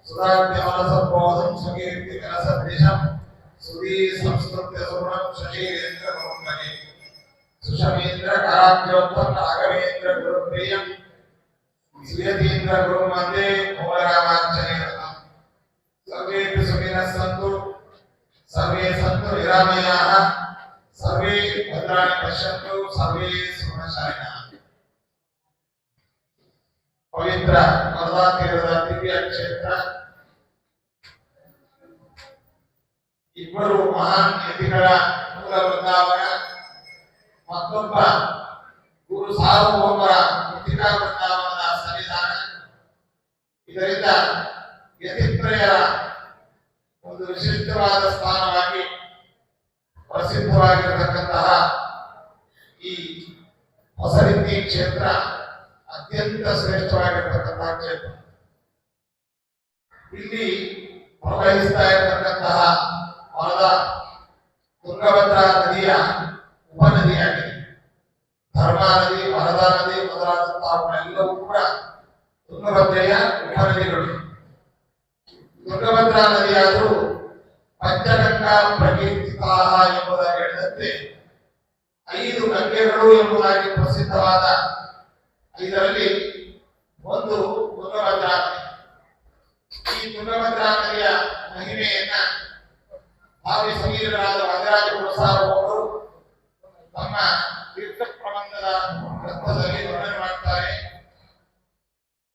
सुराज्ञानसम्बोधं स्वकीर्तिकरसदृशं सुधी संस्कृत्य सुवर्णं शशीरेन्द्र महोन्महे सुषमेन्द्र काराग्योत्तम राघवेन्द्र गुरुप्रियं सुयतीन्द्र गुरुमते मोहरामार्चनेरतम् सर्वे सुखिनः सन्तु सर्वे सन्तु निरामयाः सर्वे भद्राणि पश्यन्तु सर्वे सुखशालिनः पवित्र वर्धा ತೀರದ ದಿವ್ಯ ಕ್ಷೇತ್ರ ಇಬ್ಬರು ಮಹಾನ್ ಯತಿಗಳ ಮೂಲ ವೃಂದಾವನ ಮತ್ತೊಬ್ಬ ಗುರು ಸಾರ್ವಭೌಮರ ಮೃತ್ತಿಕಾ ವೃಂದಾವನದ ಸನ್ನಿಧಾನ ಇದರಿಂದ ಯತಿತ್ರಯರ ಒಂದು ವಿಶಿಷ್ಟವಾದ ಸ್ಥಾನವಾಗಿ ಪ್ರಸಿದ್ಧವಾಗಿರತಕ್ಕಂತಹ ಈ ಹೊಸರಿತ್ತಿ ಕ್ಷೇತ್ರ ಅತ್ಯಂತ ಶ್ರೇಷ್ಠವಾಗಿರತಕ್ಕಂತಹ ಕ್ಷೇತ್ರ. ಇಲ್ಲಿ ಪ್ರವಹಿಸ್ತಾ ಇರತಕ್ಕಂತಹ ವರದ ತುಂಗಭದ್ರಾ ನದಿಯ ಉಪನದಿಯಾಗಿದೆ. ಧರ್ಮಾ ನದಿ, ವರದಾ ನದಿ ಮೊದಲಾದಂತಹ ಎಲ್ಲವೂ ಕೂಡ ತುಂಗಭದ್ರೆಯ ಉಪನದಿಗಳು. ತುಂಗಭದ್ರಾ ನದಿಯಾದರೂ ಪಂಚಗಂಗಾ ಪ್ರಕೀರ್ತಿತಾ ಎಂಬುದಾಗಿ ಹೇಳಿದಂತೆ 5 ಗಂಗೆಗಳು ಎಂಬುದಾಗಿ ಪ್ರಸಿದ್ಧವಾದ ಇದರಲ್ಲಿ ಒಂದು ತುಂಗಭದ್ರಾ ನದಿ. ಈ ತುಂಗಭದ್ರಾ ನದಿಯ ಮಹಿಮೆಯನ್ನ ಭಾವಿ ಸಮೀರರಾದ ವಾದಿರಾಜ ಗುರುಸಾರ್ವಭೌಮರು ತಮ್ಮ ತೀರ್ಥ ಪ್ರಬಂಧದ ಗ್ರಂಥದಲ್ಲಿ ವರ್ಣನೆ ಮಾಡ್ತಾರೆ.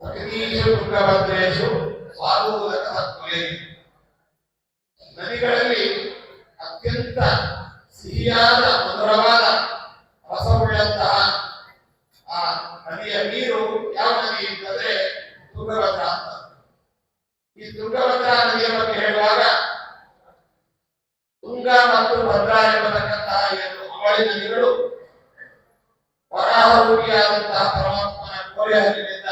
ಪ್ರತಿನೀಶು ತುಂಗಭದ್ರೇಶು ಸ್ವಾದೂದಕ ಸತ್ಕುಲೇ. ನದಿಗಳಲ್ಲಿ ಅತ್ಯಂತ ಸಿಹಿಯಾದ ಮಧುರವಾದ ರಸವುಳ್ಳಂತಹ ಆ ನದಿಯ ನೀರು ಯಾವ ನದಿ ಅಂತಂದ್ರೆ ತುಂಗಭದ್ರಾ ಅಂತ. ಈ ತುಂಗಭದ್ರಾ ನದಿಯ ಬಗ್ಗೆ ಹೇಳುವಾಗ ತುಂಗ ಮತ್ತು ಭದ್ರಾ ಎಂಬತಕ್ಕಂತಹ 2 ಅವಳಿ ನದಿಗಳು ವರಾಹರೂಪಿಯಾದಂತಹ ಪರಮಾತ್ಮನ ಕೋರೆ ಹರಿವಿನಿಂದ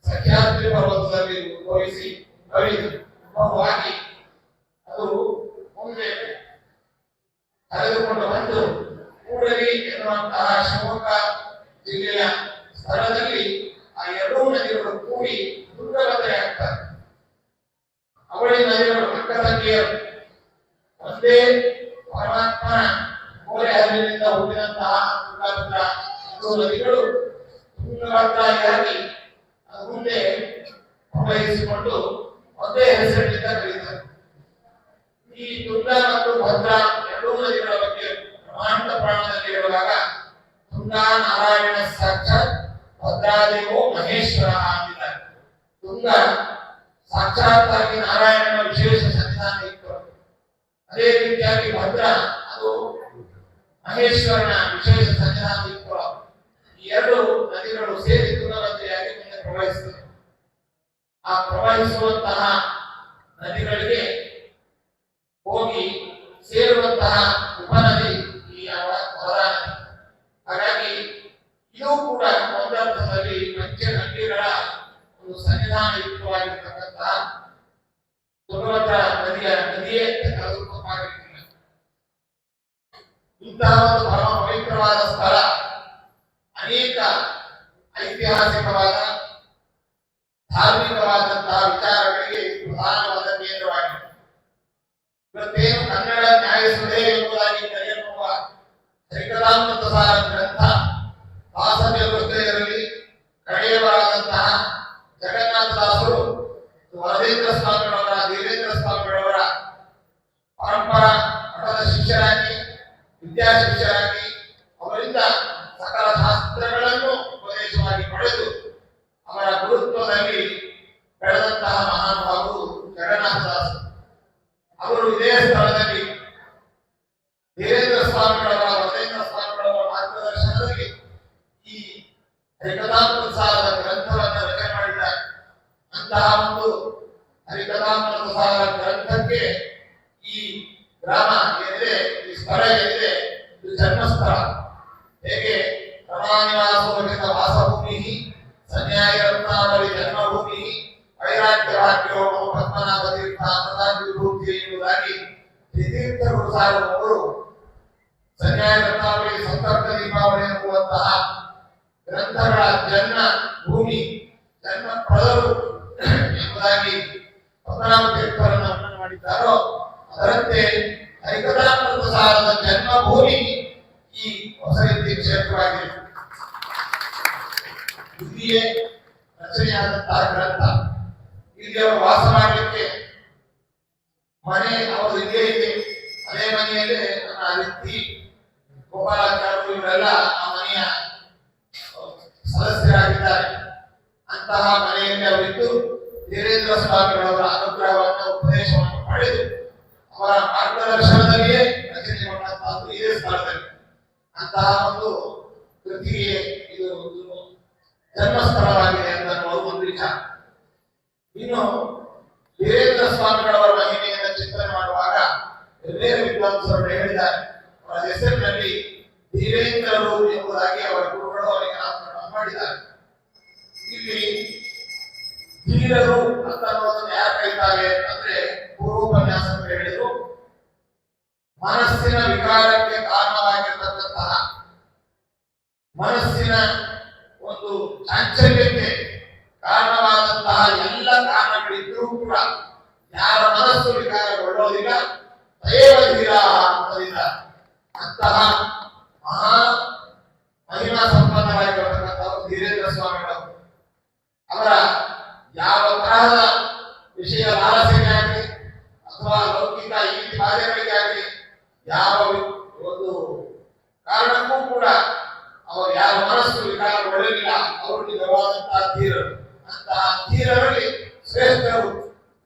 ಸಹ್ಯಾದ್ರಿ ಪರ್ವತದಲ್ಲಿ ಉದ್ಭವಿಸಿ ಉದ್ಭವವಾಗಿ ಅದು ಮುಂದೆ ಹರಿದುಕೊಂಡು ಬಂದು ಕೂಡಲಿ ಎನ್ನುವಂತಹ ಶಿವಮೊಗ್ಗ ಜಿಲ್ಲೆಯ ಸ್ಥಳದಲ್ಲಿ ಆ 2 ನದಿಗಳು ಕೂಡಿ ತುಂಗಭದ್ರೆ ಆಗ್ತವೆ. ಅವಳಿ ನದಿಗಳು ಅಕ್ಕ ತಂಗಿಯರು ಒಂದೇ ಪರಮಾತ್ಮನ ಕೋರೆ ಹರಿವಿನಿಂದ ಹುಟ್ಟಿದಂತಹ ತುಂಗಭದ್ರಾ 2 ನದಿಗಳು ತುಂಗಭದ್ರಾಗಿ ಅದು ಮುಂದೆ ಪ್ರವಹಿಸಿಕೊಂಡು ಒಂದೇ ಹೆಸರಿನಿಂದ ಕರೀತಾರೆ. ಈ ತುಂಗ ಮತ್ತು ಭದ್ರಾ 2 ನದಿಗಳ ಬಗ್ಗೆ ಪ್ರಮಾಣಿತ ಪುರಾಣದಲ್ಲಿ ಹೇಳುವಾಗ ತುಂಗಾ ನಾರಾಯಣ ಸಾಕ್ಷಾತ್ ಭದ್ರಾದೇವೋ ಮಹೇಶ್ವರ ಅಂತಿದ್ದಾರೆ. ತುಂಗ ಸಾಕ್ಷಾತ್ತಾಗಿ ನಾರಾಯಣನ ವಿಶೇಷ ಸನ್ನಿಧಾನ ಇತ್ತು. ಅದೇ ರೀತಿಯಾಗಿ ಭದ್ರಾ ಅದು ಮಹೇಶ್ವರನ ವಿಶೇಷ ಸನ್ನಿಧಾನ ಇತ್ತು. ಈ 2 ನದಿಗಳು ಸೇರಿ ತುಂಗಭದ್ರೆಯಾಗಿ ಮುಂದೆ ಪ್ರವಹಿಸುತ್ತವೆ. ಆ ಪ್ರವಹಿಸುವಂತಹ ನದಿಗಳಿಗೆ ಹೋಗಿ ಸೇರುವಂತಹ ಉಪನದಿ ಈ ವರದಾ ನದಿ. ಹಾಗಾಗಿ ಇದು ಕೂಡ ಒಂದರ್ಥದಲ್ಲಿ ಪಂಚಗಂಗೆಗಳ ಒಂದು ಸನ್ನಿಧಾನಯುಕ್ತವಾಗಿರ್ತಕ್ಕಂತಹ ತುಂಗಭದ್ರಾ ನದಿಯೇ ತಲುಪವಾಗಿರಲಿಲ್ಲ. ಇಂತಹ ಒಂದು ಪರಮ ಪವಿತ್ರವಾದ ಸ್ಥಳ ಅನೇಕ ಐತಿಹಾಸಿಕವಾದ ಧಾರ್ಮಿಕವಾದಂತಹ ವಿಚಾರಗಳಿಗೆ ಪ್ರಧಾನವಾದ ಕೇಂದ್ರವಾಗಿದೆ. ಇವತ್ತೇನು ಕನ್ನಡ ನ್ಯಾಯಸುಧೆ ಎಂಬುದಾಗಿ ಕರೆಯಲ್ಪಡುವ ಹರಿಕಥಾಮೃತ ಸಾರ ಗ್ರಂಥ ವಾಸವ್ಯ ವೃತ್ತದಲ್ಲಿ ಕಡೆಯವರಾದಂತಹ ಜಗನ್ನಾಥದಾಸರು ವರದೇಂದ್ರ ಸ್ವಾಮಿಗಳವರ ದೇವೇಂದ್ರ ಸ್ವಾಮಿಗಳವರ ಪರಂಪರಾ ಮಠದ ಶಿಷ್ಯರಾಗಿ ವಿದ್ಯಾ ಶಿಷ್ಯರಾಗಿ ಅವರಿಂದ ಸಕಲ ಶಾಸ್ತ್ರಗಳನ್ನು ಉಪದೇಶವಾಗಿ ಪಡೆದು ಅವರ ಗುರುತ್ವದಲ್ಲಿ ಬೆಳೆದಂತಹ ಮಹಾನುಭಾವರು ಜಗನ್ನಾಥದಾಸರು. ಅವರು ಇದೇ ಸ್ಥಳದಲ್ಲಿ ದೇವೇಂದ್ರ ಸ್ವಾಮಿಗಳವರ ವರದೇಂದ್ರ ಸ್ವಾಮಿಗಳವರ ಮಾರ್ಗದರ್ಶನದಲ್ಲಿ ಈ ಹರಿಕಥಾಮೃತ ಸಾರದ ಗ್ರಂಥವನ್ನು ರಚನೆ ಮಾಡಿದ್ದಾರೆ. ಅಂತಹ ಒಂದು ಹರಿಕಥಾಮೃತ ಸಾರ ಗ್ರಂಥಕ್ಕೆ ಈ ಗ್ರಾಮ ಏನಿದೆ, ಈ ಸ್ಥಳ ಏನಿದೆ, ಇದು ಜನ್ಮಸ್ಥಳ. ಹೇಗೆ ರಮಾನಿವಾಸೋಚಿತ ವಾಸಭೂಮಿ, ಸನ್ಯಾಯ ರತ್ನಾವಳಿ ಜನ್ಮಭೂಮಿ, ವೈರಾಗ್ಯ ಭಾಗ್ಯೋ ಪದ್ಮನಾಭ ತೀರ್ಥ ಅಮೃತಾಂಬಿ ಎಂಬುದಾಗಿ ತ್ರಿತೀರ್ಥ ಗುರು ಸಾರ್ವಭೌಮರು ಸನ್ಯಾಯ ರತ್ನಾವಳಿ, ಸಂತರ್ಕ ದೀಪಾವಳಿ ಎನ್ನುವಂತಹ ಗ್ರಂಥಗಳ ಜನ್ಮ ಭೂಮಿ, ಜನ್ಮ ಪ್ರದರು ಎಂಬುದಾಗಿ ಪದ್ಮನಾಭ ತೀರ್ಥರನ್ನು ವರ್ಣನೆ ಮಾಡಿದ್ದಾರೋ ಅದರಂತೆ ಹರಿಕಥಾಮೃತ ಸಾರದ ಜನ್ಮಭೂಮಿ ಈ ಹೊಸಗದ್ದೆ ಕ್ಷೇತ್ರವಾಗಿದೆ. ಇಲ್ಲಿಯೇ ರಚನೆಯಾದಂತಹ ಗ್ರಂಥ. ಇಲ್ಲಿ ಅವರು ವಾಸ ಮಾಡಲಿಕ್ಕೆ ಮನೆ ಅವರು ಇಲ್ಲೇ ಇದೆ. ಅದೇ ಮನೆಯಲ್ಲೇ ನನ್ನ ಅತಿಥಿ ಗೋಪಾಲಾಚಾರ್ಯರು ಇವರೆಲ್ಲ ಆ ಮನೆಯ ಸದಸ್ಯರಾಗಿದ್ದಾರೆ. ಅಂತಹ ಮನೆಯಲ್ಲಿ ಅವರಿದ್ದು ವೀರೇಂದ್ರ ಸ್ವಾಮಿಗಳವರ ಅನುಗ್ರಹವನ್ನು ಉಪದೇಶವನ್ನು ಪಡೆದು ಅವರ ಮಾರ್ಗದರ್ಶನದಲ್ಲಿಯೇ ರಚನೆಗೊಂಡಂತಹದ್ದು ಇದೇ ಸ್ಥಳದಲ್ಲಿ. ಅಂತಹ ಒಂದು ಕೃತಿಗೆ ಇದು ಒಂದು ಜನ್ಮಸ್ಥಳವಾಗಿದೆ ಅಂತ ಅನ್ನೋದು ಒಂದು ವಿಚಾರ. ಇನ್ನು ವೀರೇಂದ್ರ ಸ್ವಾಮಿಗಳವರ ಮಹಿಮೆಯನ್ನು ಚಿಂತನೆ ಮಾಡುವಾಗ ಬೇರೆ ವಿದ್ವಾಂಸರು ಹೇಳಿದ್ದಾರೆ. ಅವರ ಹೆಸರಿನಲ್ಲಿ ಧೀರೇಂದ್ರರು ಎಂಬುದಾಗಿ ಅವರ ಗುರುಗಳು ಅವರಿಗೆ ನಾಮಕರಣ ಮಾಡಿದ್ದಾರೆ. ಇಲ್ಲಿ ಧೀರರು ಅಂತ ಅನ್ನೋದನ್ನು ಯಾರು ಕರೀತಾರೆ ಅಂದ್ರೆ ಪೂರ್ವೋಪನ್ಯಾಸ ಅಂತ ಹೇಳಿದ್ರು. ಮನಸ್ಸಿನ ವಿಕಾರಕ್ಕೆ ಕಾರಣವಾಗಿರತಕ್ಕಂತಹ ಮನಸ್ಸಿನ ಒಂದು ಚಾಂಚಲ್ಯಕ್ಕೆ ಕಾರಣವಾದಂತಹ ಎಲ್ಲ ಕಾರಣಗಳಿದ್ರೂ ಕೂಡ ಯಾರ ಮನಸ್ಸು ವಿಕಾರಗೊಳ್ಳೋದಿಲ್ಲ ದೈವ ಧೀರ ಅಂತಂದಿದ್ದಾರೆ. ಅಂತಹ ಮಹಾ ಮಹಿಮಾ ಸಂಪನ್ನವಾಗಿರತಕ್ಕಂಥವರು ಧೀರೇಂದ್ರ ಸ್ವಾಮಿಗಳು. ಅವರ ಯಾವ ತರಹದ ವಿಷಯ ಲಾಲಸೆಯಾಗಲಿ ಅಥವಾ ಲೌಕಿಕ ಈ ಕಾರ್ಯಗಳಿಗಾಗಲಿ ಯಾವ ಒಂದು ಕಾರಣಕ್ಕೂ ಕೂಡ ಅವರು ಯಾರ ಮನಸ್ಸು ವಿಕಾರಗೊಳ್ಳಲಿಲ್ಲ. ಅವರು ನಿಜವಾದಂತಹ ಧೀರರು. ಅಂತಹ ಧೀರರಲ್ಲಿ ಶ್ರೇಷ್ಠರು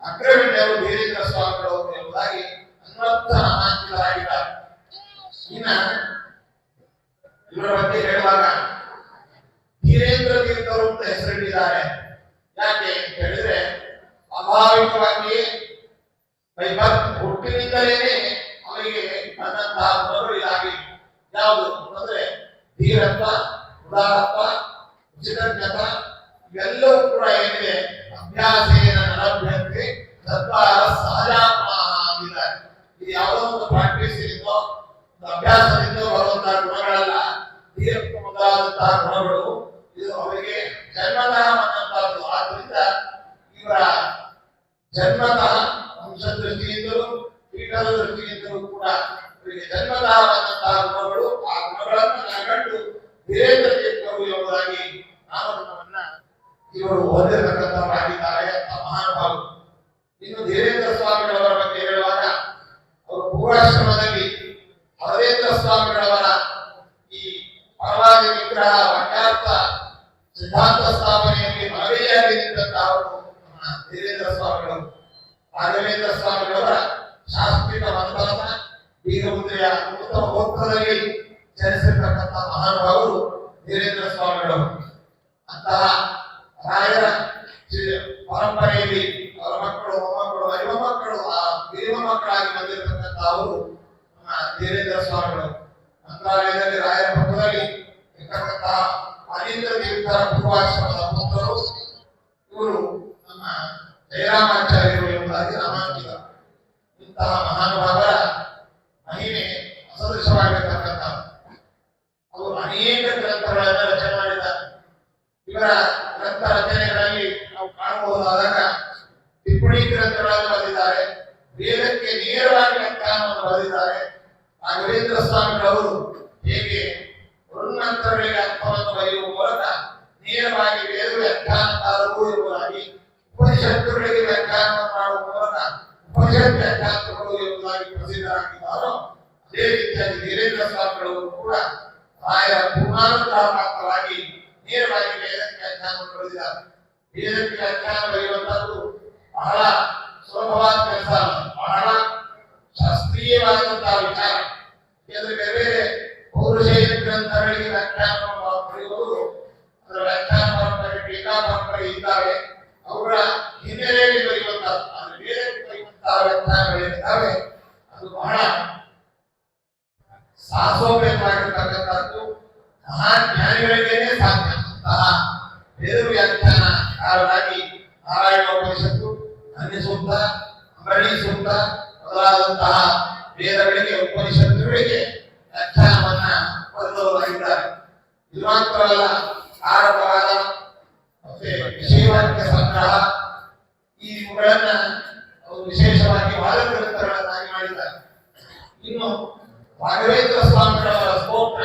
ಅಗ್ರಗಣ್ಯರು ಧೀರೇಂದ್ರ ಸ್ವಾಮಿಗಳು ಎಂಬುದಾಗಿ ಅನ್ವರ್ಥ ನಾಮಾಂಕಿತರಾಗಿದ್ದಾರೆ. ಇನ್ನ ಇವರ ಬಗ್ಗೆ ಹೇಳುವಾಗ ಧೀರೇಂದ್ರ ತೀರ್ಥರು ಅಂತ ಹೆಸರಿಟ್ಟಿದ್ದಾರೆ. ಯಾಕೆ ಹೇಳಿದ್ರೆ ಸ್ವಾಭಾವಿಕವಾಗಿಯೇ ಹುಟ್ಟಿನಿಂದಲೇ ಅವರಿಗೆ ಬಂದಂತಹ ಗುಣಗಳು ಇದಾಗಿ ಯಾವುದು ಅಂದ್ರೆ ಧೀರತ್ವ, ಉದಾರತ್ವ, ಉಚಿತಜ್ಞತ ಇವೆಲ್ಲವೂ ಕೂಡ ಏನಿದೆ ಅಭ್ಯಾಸೇನ ನರಭ್ಯಂತೆ ತದ್ವಾರ ಸಹಜಾತ್ಮ ಅಂದಿದ್ದಾರೆ. ಇದು ಯಾವುದೋ ಒಂದು ಪ್ರಾಕ್ಟೀಸ್ ಇದ್ದೋ ಒಂದು ಅಭ್ಯಾಸದಿಂದ ಬರುವಂತಹ ಗುಣಗಳಲ್ಲ. ಧೀರತ್ವ ಮೊದಲಾದಂತಹ ಗುಣಗಳು ಇದು ಅವರಿಗೆ ಜನ್ಮತಃ ಬಂದಂತಹದ್ದು. ಆದ್ದರಿಂದ ಇವರ ಜನ್ಮತಃ ವಂಶ ದೃಷ್ಟಿಯಿಂದಲೂ ಪೀಠದ ದೃಷ್ಟಿಯಿಂದಲೂ ಕೂಡ ಇವರಿಗೆ ಜನ್ಮತಃ ಬಂದಂತಹ ಗುಣಗಳು. ಆ ಗುಣಗಳನ್ನು ಮನಗಂಡು ಧೀರೇಂದ್ರ ತೀರ್ಥರು ಎಂಬುದಾಗಿ ನಾಮಕರಣವನ್ನ ಇವರು ಹೊಂದಿರತಕ್ಕಂಥವರಾಗಿದ್ದಾರೆ ಅಂತ ಮಹಾನುಭಾವರು. ಇನ್ನು ಧೀರೇಂದ್ರ ಸ್ವಾಮಿಗಳವರ ಬಗ್ಗೆ ಹೇಳುವಾಗ ಅವರು ಪೂರ್ವಾಶ್ರಮದಲ್ಲಿ ಹರೇಂದ್ರ ಸ್ವಾಮಿಗಳವರ ಈ ಪರವಾದಿ ವಿಗ್ರಹ ವಾಕ್ಯಾರ್ಥ ಸಿದ್ಧಾಂತ ಸ್ಥಾಪನೆಯಲ್ಲಿ ಮನವಿಯಾಗಿ ನಿಂತವರು ಧೀರೇಂದ್ರ ಸ್ವಾಮಿಗಳು. ರಾಘವೇಂದ್ರ ಸ್ವಾಮಿಗಳವರ ಶಾಸ್ತ್ರಿಕ ಮಂತ್ರನ ಬೀಗಮುದ್ರೆಯ ಉತ್ತಮ ಹೋತ್ರದಲ್ಲಿ ಚಲಿಸಿರ್ತಕ್ಕಂಥ ಮಹಾನುಭಾವರು ಧೀರೇಂದ್ರ ಸ್ವಾಮಿಗಳು. ಅಂತಹ ರಾಯರ ಪರಂಪರೆಯಲ್ಲಿ ಅವರ ಮಕ್ಕಳು, ಮೊಮ್ಮಕ್ಕಳು, ಅರಿವ ಮಕ್ಕಳು, ಆ ಹಿರಿಯ ಮಕ್ಕಳಾಗಿ ಬಂದಿರತಕ್ಕಂಥ ಅವರು ಧೀರೇಂದ್ರ ಸ್ವಾಮಿಗಳು. ಮಂತ್ರಾಲಯದಲ್ಲಿ ರಾಯರ ಪಕ್ಕದಲ್ಲಿ ಇರ್ತಕ್ಕಂತಹ ಅನಿಂದ್ರ ತೀರ್ಥರ ಪೂರ್ವಾಶ್ರಮದ ಪುತ್ರರು ಇವರು ನಮ್ಮ ಜಯರಾಮಾಚಾರ್ಯರು ಎಂಬುದಾಗಿ ನಾಮಾಂಕಿತ. ಇಂತಹ ಮಹಾನುಭಾವರ ಮಹಿಮೆ ಅಸದೃಶವಾಗಿರತಕ್ಕಂಥ ಅವರು ಅನೇಕ ಗ್ರಂಥಗಳನ್ನು ರಚನೆ ಮಾಡಿದ್ದಾರೆ. ಇವರ ಗ್ರಂಥ ರಚನೆಗಳಲ್ಲಿ ನಾವು ಕಾಣಬಹುದಾದಾಗ ಟಿಪ್ಪಣಿ ಗ್ರಂಥಗಳನ್ನು ಬರೆದಿದ್ದಾರೆ. ವೇದಕ್ಕೆ ನೇರವಾಗಿ ವ್ಯಾಖ್ಯಾನವನ್ನು ಬರೆದಿದ್ದಾರೆ. ರಾಘವೇಂದ್ರ ಸ್ವಾಮಿಗಳವರು ಹೇಗೆ ವೃನ್ನಂತರಗಳಿಗೆ ಅರ್ಥವನ್ನು ಬರೆಯುವ ಮೂಲಕ ನೇರವಾಗಿ ವೇದ ವ್ಯಾಖ್ಯಾನಕಾರರು ಎಂಬುದಾಗಿ, ಉಪನಿಷತ್ತುಗಳಿಗೆ ವ್ಯಾಖ್ಯಾನವನ್ನು ಮಾಡುವ ಮೂಲಕ ಉಪನಿಷತ್ ವ್ಯಾಖ್ಯಾನಗಳು ಎಂಬುದಾಗಿ ಪ್ರಸಿದ್ಧರಾಗಿದ್ದಾರೋ ಅದೇ ರೀತಿಯಾಗಿ ಧೀರೇಂದ್ರ ಸ್ವಾಮಿಗಳವರು ಕೂಡ ರಾಯರ ಪೂರ್ಣಾನುಗ್ರಹವಾಗಿ ನೇರವಾಗಿ ವೇದಕ್ಕೆ ವ್ಯಾಖ್ಯಾನವನ್ನು ಬರೆದಿದ್ದಾರೆ. ವೇದಕ್ಕೆ ವ್ಯಾಖ್ಯಾನ ಬರೆಯುವಂತದ್ದು ಬಹಳ ಸುಲಭವಾದ ಕೆಲಸ ಅಲ್ಲ, ಬಹಳ ಶಾಸ್ತ್ರೀಯವಾದಂತಹ ವಿಚಾರ. ಯಾಕಂದ್ರೆ ಬೇರೆ ಬೇರೆ ಪೌರುಷೇಯ ಗ್ರಂಥಗಳಿಗೆ ವ್ಯಾಖ್ಯಾನವನ್ನು ಬರೆಯುವುದು, ಅದರ ವ್ಯಾಖ್ಯಾನ ಪರಂಪರೆ, ಟೀಕಾ ಪರಂಪರೆ ಇದ್ದಾವೆ. ಅವುಗಳ ಹಿನ್ನೆಲೆಯಲ್ಲಿ ಬರೆಯುವಂತಹ, ಅಂದ್ರೆ ವೇದಕ್ಕೆ ಬರೆಯುವಂತಹ ವ್ಯಾಖ್ಯಾನಗಳೇನಿದ್ದಾವೆ ಅದು ಬಹಳ ಸಾಹಸೋಪೇತವಾಗಿರ್ತಕ್ಕಂಥದ್ದು. ಮಹಾನ್ ಜ್ಞಾನಿಗಳಿಗೇನೆ ಸಾಧ್ಯ. ಅಂತಹ ವೇದ ವ್ಯಾಖ್ಯಾನಕಾರರಾಗಿ ನಾರಾಯಣೋಪನಿಷತ್ತು, ಅನ್ಯ ಸೂಕ್ತ, ಅಂಬರೀ ಸೂಕ್ತ ಮೊದಲಾದಂತಹ ವೇದಗಳಿಗೆ, ಉಪನಿಷತ್ತುಗಳಿಗೆ ವ್ಯಾಖ್ಯಾನವನ್ನ ಬರೆದವರಾಗಿದ್ದಾರೆ. ಇದು ಮಾತ್ರವಲ್ಲ, ಕಾರಕವಾದ ಮತ್ತೆ ವಿಷಯವಾಕ್ಯ ಸಂಗ್ರಹ ಇವುಗಳನ್ನ ಇನ್ನು ರಾಘವೇಂದ್ರ ಸ್ವಾಮಿಗಳವರ ಸ್ತೋತ್ರ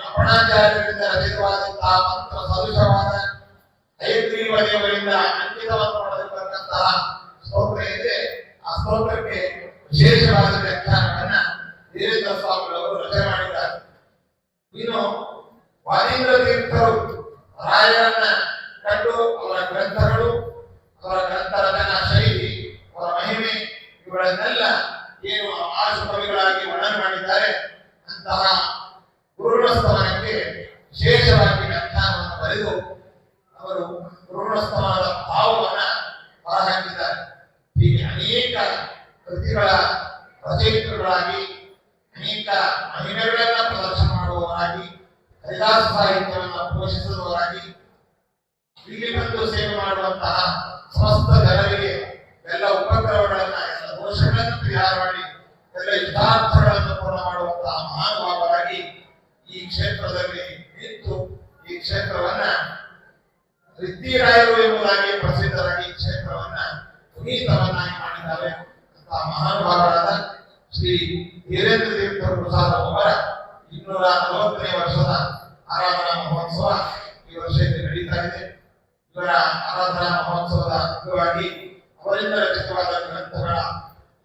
ಅಪಣಾಚಾರ್ಯರಿಂದ ರಚಿತವಾದಂತಹ ಮಂತ್ರ ಸದೃಶವಾದ ಹಯಗ್ರೀವ ದೇವರಿಂದ ಅಂಕಿತವನ್ನು ಪಡೆದಿರತಕ್ಕಂತಹ ಸ್ತೋತ್ರ ಇದೆ. ಆ ಸ್ತೋತ್ರಕ್ಕೆ ವಿಶೇಷವಾದ ವ್ಯಾಖ್ಯಾನವನ್ನ ವೀರೇಂದ್ರ ಸ್ವಾಮಿಗಳವರು ರಚನೆ ಮಾಡಿದ್ದಾರೆ. ಇನ್ನು ವಾದೀಂದ್ರ ತೀರ್ಥರು ರಾಯರನ್ನ ಕಂಡು ಅವರ ಗ್ರಂಥಗಳು, ಅವರ ಗ್ರಂಥ ರಚನಾ ಶೈಲಿ, ಅವರ ಮಹಿಮೆ ಇವುಗಳನ್ನೆಲ್ಲ ಏನು ಆಶು ಕವಿಗಳಾಗಿ ವರ್ಣನೆ ಮಾಡಿದ್ದಾರೆ. ಅಂತಹ ಗುರುಣಸ್ತವನಕ್ಕೆ ವಿಶೇಷವಾಗಿ ವ್ಯಾಖ್ಯಾನವನ್ನು ಬರೆದು ಅವರು ಗುರುಣಸ್ತವನದ ಭಾವವನ್ನ ಹೊರಹಾಕಿದ್ದಾರೆ. ಹೀಗೆ ಅನೇಕ ಕೃತಿಗಳ ರಚಯಿತರುಗಳಾಗಿ, ಅನೇಕ ಮಹಿಮೆಗಳನ್ನ ಪ್ರದರ್ಶನ ಮಾಡುವವರಾಗಿ, ಹರಿದಾಸ ಸಾಹಿತ್ಯವನ್ನು ಪೋಷಿಸುವವರಾಗಿ, ಇಲ್ಲಿ ಬಂದು ಸೇವೆ ಮಾಡುವಂತಹ ಸಮಸ್ತ ಜನರಿಗೆ ಎಲ್ಲ ಉಪದ್ರವಗಳನ್ನ, ಎಲ್ಲ ದೋಷಗಳನ್ನು ಪರಿಹಾರ ಮಾಡಿ ಎಲ್ಲ ಇಷ್ಟಾರ್ಥಗಳನ್ನು ಪೂರ್ಣ ಮಾಡುವಂತಹ ಮಹಾನುಭಾವರಾಗಿ ಈ ಕ್ಷೇತ್ರದಲ್ಲಿ ನಿಂತು ಈ ಕ್ಷೇತ್ರವನ್ನ ರಿದ್ಧಿರಾಯರು ಎಂಬುದಾಗಿ ಪ್ರಸಿದ್ಧರಾಗಿ ಈ ಕ್ಷೇತ್ರವನ್ನ ಪುನೀತವನ್ನಾಗಿ ಮಾಡಿದ್ದಾರೆ. ಅಂತಹ ಮಹಾನುಭಾವರಾದ ಶ್ರೀ ವೀರೇಂದ್ರ ತೀರ್ಥ ಪ್ರಸಾದ ಅವರ 240ನೇ ವರ್ಷದ ಆರಾಧನಾ ಮಹೋತ್ಸವ ಈ ವರ್ಷ ನಡೀತಾ ಇದೆ. ಇವರ ಆರಾಧನಾ ಮಹೋತ್ಸವದ ಅಂಗವಾಗಿ ಅವರಿಂದ ರಚಿತವಾದ ಗ್ರಂಥಗಳ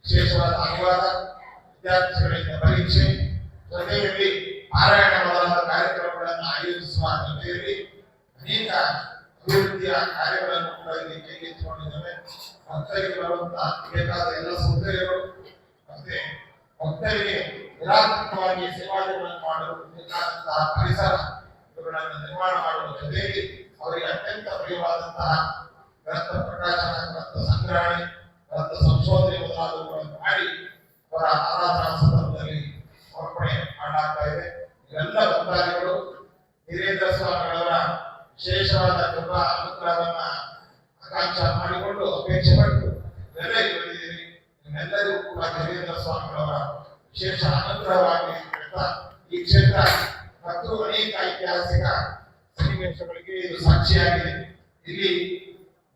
ವಿಶೇಷವಾದ ಅನುವಾದ, ವಿದ್ಯಾರ್ಥಿಗಳಿಂದ ಪರೀಕ್ಷೆ, ಜೊತೆಯಲ್ಲಿ ಪಾರಾಯಣ ಮೊದಲಾದ ಕಾರ್ಯಕ್ರಮಗಳನ್ನು ಆಯೋಜಿಸುವ ಜೊತೆಯಲ್ಲಿ ಅನೇಕ ಅಭಿವೃದ್ಧಿಯ ಕಾರ್ಯಗಳನ್ನು ಕೂಡ ಇಲ್ಲಿ ಕೈಗೆತ್ತಿಕೊಂಡಿದ್ದೇವೆ. ಭಕ್ತರಿಗೆ ಬರುವಂತಹ ಬೇಕಾದ ಎಲ್ಲ ಸೌಕರ್ಯಗಳು ಮತ್ತೆ ಭಕ್ತರಿಗೆ ನಿರಾತ್ಮಕವಾಗಿ ಸೇವಾದಿಗಳನ್ನು ಮಾಡಲು ಬೇಕಾದಂತಹ ಪರಿಸರ ಇವುಗಳನ್ನು ನಿರ್ಮಾಣ ಮಾಡುವ ಜೊತೆಯಲ್ಲಿ ಅವರಿಗೆ ಅತ್ಯಂತ ಪ್ರಿಯವಾದಂತಹ ಗ್ರಂಥ ಪ್ರಕಾಶನ, ಗ್ರಂಥ ಸಂಗ್ರಹಣೆ, ಗ್ರಂಥ ಸಂಶೋಧನೆ ಮೊದಲಾದವುಗಳನ್ನು ಮಾಡಿ ಅವರ ಆರಾಧನಾ ಸಂದರ್ಭದಲ್ಲಿ ಸಮರ್ಪಣೆ ಮಾಡಲಾಗ್ತಾ ಇದೆ. ಇವೆಲ್ಲ ಭಕ್ತಾದಿಗಳು ವೀರೇಂದ್ರ ಸ್ವಾಮಿಗಳವರ ವಿಶೇಷವಾದ ಕೃಪಾ ಅನುಗ್ರಹವನ್ನ ಆಕಾಂಕ್ಷ ಮಾಡಿಕೊಂಡು ಅಪೇಕ್ಷೆ ಪಟ್ಟು ಇವೆಲ್ಲ ಬಂದಿದ್ದೀರಿ. ನಿಮ್ಮೆಲ್ಲರಿಗೂ ಕೂಡ ವೀರೇಂದ್ರ ಸ್ವಾಮಿಗಳವರ ವಿಶೇಷ ಅನುಗ್ರಹವಾಗಿ ಈ ಕ್ಷೇತ್ರ ಮತ್ತು ಅನೇಕ ಐತಿಹಾಸಿಕ ಸನ್ನಿವೇಶಗಳಿಗೆ ಇದು ಸಾಕ್ಷಿಯಾಗಿದೆ. ಇಲ್ಲಿ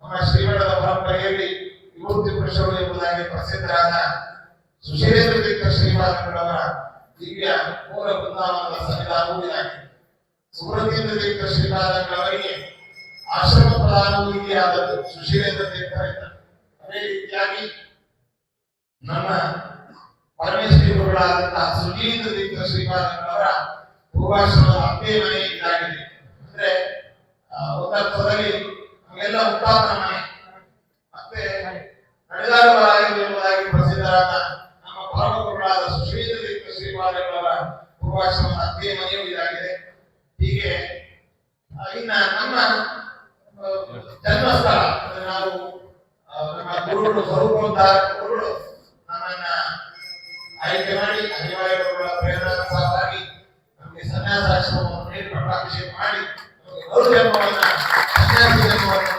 ನಮ್ಮ ಶ್ರೀಮಠದ ಪರಂಪರೆಯಲ್ಲಿ ವಿಭೂತಿ ಪುರುಷರು ಎಂಬುದಾಗಿ ಪ್ರಸಿದ್ಧರಾದ ಸುಶೀಲೇಂದ್ರ ತೀರ್ಥ ಶ್ರೀಪಾದಂಗಳವರ ದಿವ್ಯ ಮೂಲ ಬೃಂದಾವನದ ಸನ್ನಿಧಾನವೂ ಇದಾಗಿದೆ. ಸುಬ್ರತೀಂದ್ರ ತೀರ್ಥ ಶ್ರೀಪಾದಂಗಳವರಿಗೆ ಆಶ್ರಮ ಪ್ರಧಾನವೂ ಇಲ್ಲಿ ಆದದ್ದು ಸುಶೀಲೇಂದ್ರ ತೀರ್ಥರಿಂದ. ಅದೇ ರೀತಿಯಾಗಿ ನಮ್ಮ ಪರಮೇಶ್ವರಿ ಗುರುಗಳಾದಂತಹ ಸುಜೀಂದ್ರ ತೀರ್ಥ ಶ್ರೀಪಾದಂಗಳವರ ಪೂರ್ವಾಶ್ರಮದ ಅಪ್ಪೆ ಮನೆ ಇದಾಗಿದೆ. ಅಂದ್ರೆ ಒಂದರ್ಥದಲ್ಲಿ ನಮಗೆಲ್ಲ ಮುಕ್ತಾತನ ಮನೆ ಮತ್ತೆ ನಡೆದಾಡುವರಾಗಿ ಎಂಬುದಾಗಿ ಪ್ರಸಿದ್ಧರಾದ ನಮ್ಮ ಪರಮ ಗುರುಗಳಾದ ಸುಶೀಂದ್ರ ತೀರ್ಥ ಶ್ರೀಪಾದಂಗಳವರ ಪೂರ್ವಾಶ್ರಮದ ಅಪ್ಪೆ ಮನೆಯೂ ಇದಾಗಿದೆ. ಹೀಗೆ ಇನ್ನ ನಮ್ಮ ಜನ್ಮಸ್ಥಳ ನಾವು ನಮ್ಮ ಗುರುಗಳು ಸ್ವರೂಪೋದ್ಧಾರ ಗುರುಗಳು ನಮ್ಮನ್ನ ಆಯ್ಕೆ ಮಾಡಿ ಅನಿವಾರ್ಯ ಗುರುಗಳ ಪ್ರೇರಣಾನುಸಾರವಾಗಿ ನಮಗೆ ಸನ್ಯಾಸಾಶ್ರಮವನ್ನು ನೀಡಿ ಪಟ್ಟಾಭಿಷೇಕ ಮಾಡಿ ಗೌರವನ್ನ ಸನ್ಯಾಸಿ ಜನ್ಮವನ್ನು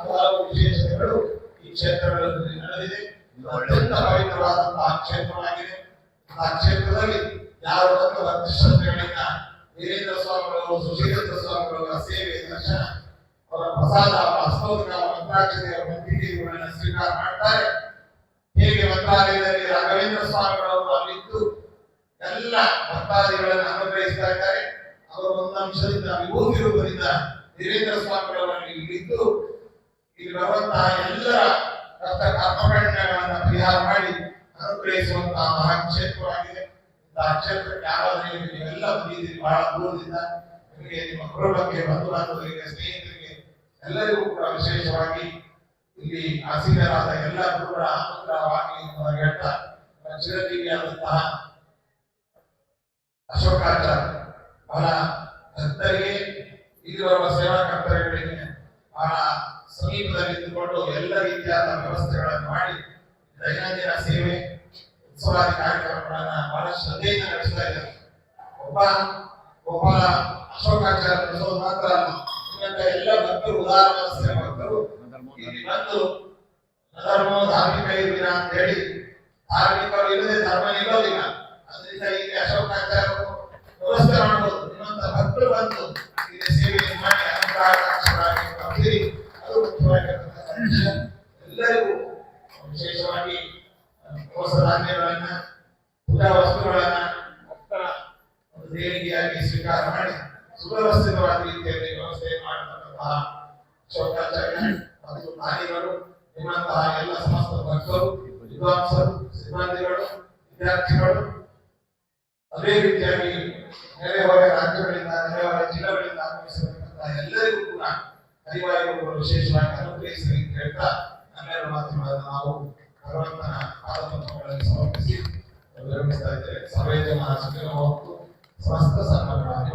ಹಲವು ವಿಶೇಷತೆಗಳು ಈ ಕ್ಷೇತ್ರಗಳಲ್ಲಿ ನಡೆದಿದೆ. ಇದು ಅತ್ಯಂತ ಪವಿತ್ರವಾದಂತಹ ಕ್ಷೇತ್ರವಾಗಿದೆ. ಆ ಕ್ಷೇತ್ರದಲ್ಲಿ ಯಾವ ಒಂದು ಭಕ್ತಿಶ್ರದ್ಧೆಗಳಿಂದ ವೀರೇಂದ್ರ ಸ್ವಾಮಿಗಳು, ಸುಶೀಲೇಂದ್ರ ಸ್ವಾಮಿಗಳವರ ಸೇವೆ, ದರ್ಶನ, ಅವರ ಪ್ರಸಾದ, ಹಸ್ತೋದಕ, ಮಂತ್ರಾಕ್ಷತೆಯ ಮಂತ್ರಿಗಳನ್ನು ಸ್ವೀಕಾರ ಮಾಡ್ತಾರೆ. ಹೇಗೆ ಮಂತ್ರಾಲಯದಲ್ಲಿ ರಾಘವೇಂದ್ರ ಸ್ವಾಮಿಗಳವರು ಅಲ್ಲಿದ್ದು ಎಲ್ಲ ಭಕ್ತಾದಿಗಳನ್ನು ಅನುಗ್ರಹಿಸ್ತಾ ಇದ್ದಾರೆ. ಅವರು ಒಂದು ಅಂಶದಿಂದ ವಿಭೂತಿ ರೂಪದಿಂದ ವೀರೇಂದ್ರ ಸ್ವಾಮಿಗಳವರಲ್ಲಿ ಇಲ್ಲಿದ್ದು ಇಲ್ಲಿ ಬರುವಂತಹ ಎಲ್ಲರ ಕಷ್ಟ ಕರ್ಮಗಳನ್ನ ಪರಿಹಾರ ಮಾಡಿ ಅನುಗ್ರಹಿಸುವಂತಹ ಮಹಾಕ್ಷೇತ್ರವಾಗಿದೆ. ಇಂತಹ ಕ್ಷೇತ್ರಕ್ಕೆ ಯಾರಾದ್ರೂ ನೀವೆಲ್ಲ ಬಂದಿದ್ದೀರಿ ಬಹಳ ದೂರದಿಂದ. ನಿಮಗೆ ನಿಮ್ಮ ಕುಟುಂಬಕ್ಕೆ, ಬಂಧು ಬಾಂಧವರಿಗೆ, ಸ್ನೇಹಿತರಿಗೆ ಎಲ್ಲರಿಗೂ ಕೂಡ ವಿಶೇಷವಾಗಿ ಇಲ್ಲಿ ಆಸೀನರಾದ ಎಲ್ಲ ಗುರುಗಳ ಅನುಗ್ರಹವಾಗಿ ಹೇಳ್ತಾ ಚಿರಂಜೀವಿಯಾದಂತಹ ಅಶೋಕಾಚಾರ್ಯ ಬಹಳ ಭಕ್ತರಿಗೆ ಇಲ್ಲಿ ಬರುವ ಸೇವಾಕರ್ತರಿಗೆ ಬಹಳ ಸಮೀಪದಲ್ಲಿ ಇದ್ದುಕೊಂಡು ಎಲ್ಲ ರೀತಿಯಾದ ವ್ಯವಸ್ಥೆಗಳನ್ನು ಮಾಡಿ ದೈನಂದಿನ ಸೇವೆ, ಉತ್ಸವಾದಿ ಕಾರ್ಯಕ್ರಮಗಳನ್ನ ಬಹಳ ಶ್ರದ್ಧೆಯಿಂದ ನಡೆಸ್ತಾ ಇದ್ದಾರೆ. ಒಬ್ಬ ಗೋಪಾಲ ಅಶೋಕಾಚಾರ್ಯ ನಡೆಸೋದು ಮಾತ್ರ ಅಲ್ಲ, ಇನ್ನೊಂದು ಎಲ್ಲ ಭಕ್ತರು, ಉದಾರ ಮನಸ್ಸಿನ ಭಕ್ತರು ಇಲ್ಲಿ ಬಂದು ಧರ್ಮೋ ಧಾರ್ಮಿಕ ಇರುವಿನ ಅಂತ ಹೇಳಿ ಧಾರ್ಮಿಕರು ಇಲ್ಲದೆ ಧರ್ಮ ನಿಲ್ಲೋದಿಲ್ಲ. ಅದರಿಂದ ಇಲ್ಲಿ ಅಶೋಕಾಚಾರ್ಯರು ವ್ಯವಸ್ಥೆ ಮಾಡಬಹುದು. ಇನ್ನೊಂದು ಭಕ್ತರು ಬಂದು ಇಲ್ಲಿ ಸೇವೆ ಮಾಡಿ ಅನುಗ್ರಹಕಾಂಕ್ಷರಾಗಿ ಅದು ಮುಖ್ಯವಾಗಿರ್ತಕ್ಕಂಥ ಎಲ್ಲರಿಗೂ ವಿಶೇಷವಾಗಿ ದೇಣಿಗೆಯಾಗಿ ಸ್ವೀಕಾರ ಮಾಡಿ ಸುವ್ಯವಸ್ಥಿತವಾದ ರೀತಿಯಲ್ಲಿ ವ್ಯವಸ್ಥೆ ಮಾಡತಕ್ಕಂತಹ ಶೋಕಾಚಾರ್ಯ ಮತ್ತು ದಾನಿಗಳು ನಿಮ್ಮಂತಹ ಎಲ್ಲ ಸಮಸ್ತ ಭಕ್ತರು, ವಿದ್ವಾಂಸರು, ಸಿಬ್ಬಂದಿಗಳು, ವಿದ್ಯಾರ್ಥಿಗಳು, ಅದೇ ರೀತಿಯಾಗಿ ನೆರೆಹೊರೆ ರಾಜ್ಯಗಳಿಂದ ನೆರೆಹೊರೆ ಜಿಲ್ಲೆಗಳಿಂದ ಆಗಮಿಸಿರ್ತಕ್ಕಂತಹ ಎಲ್ಲರಿಗೂ ಕೂಡ ಹರಿವಾಯುಗಳು ವಿಶೇಷವಾಗಿ ಅನುಗ್ರಹಿಸಿ ಅಂತ ಹೇಳ್ತಾ ನನ್ನೆರಡು ಮಾತುಗಳನ್ನು ನಾವು ಭಗವಂತನ ಪಾದಪದ್ಮಗಳಲ್ಲಿ ಸಮರ್ಪಿಸಿ ವಿರಮಿಸ್ತಾ ಇದ್ದೇವೆ. ಸರ್ವೇ ಜನ ಸುಖಿನೋ ಭವಂತು, ಸಮಸ್ತ ಸನ್ಮಂಗಳಾನಿ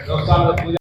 ಭವಂತು.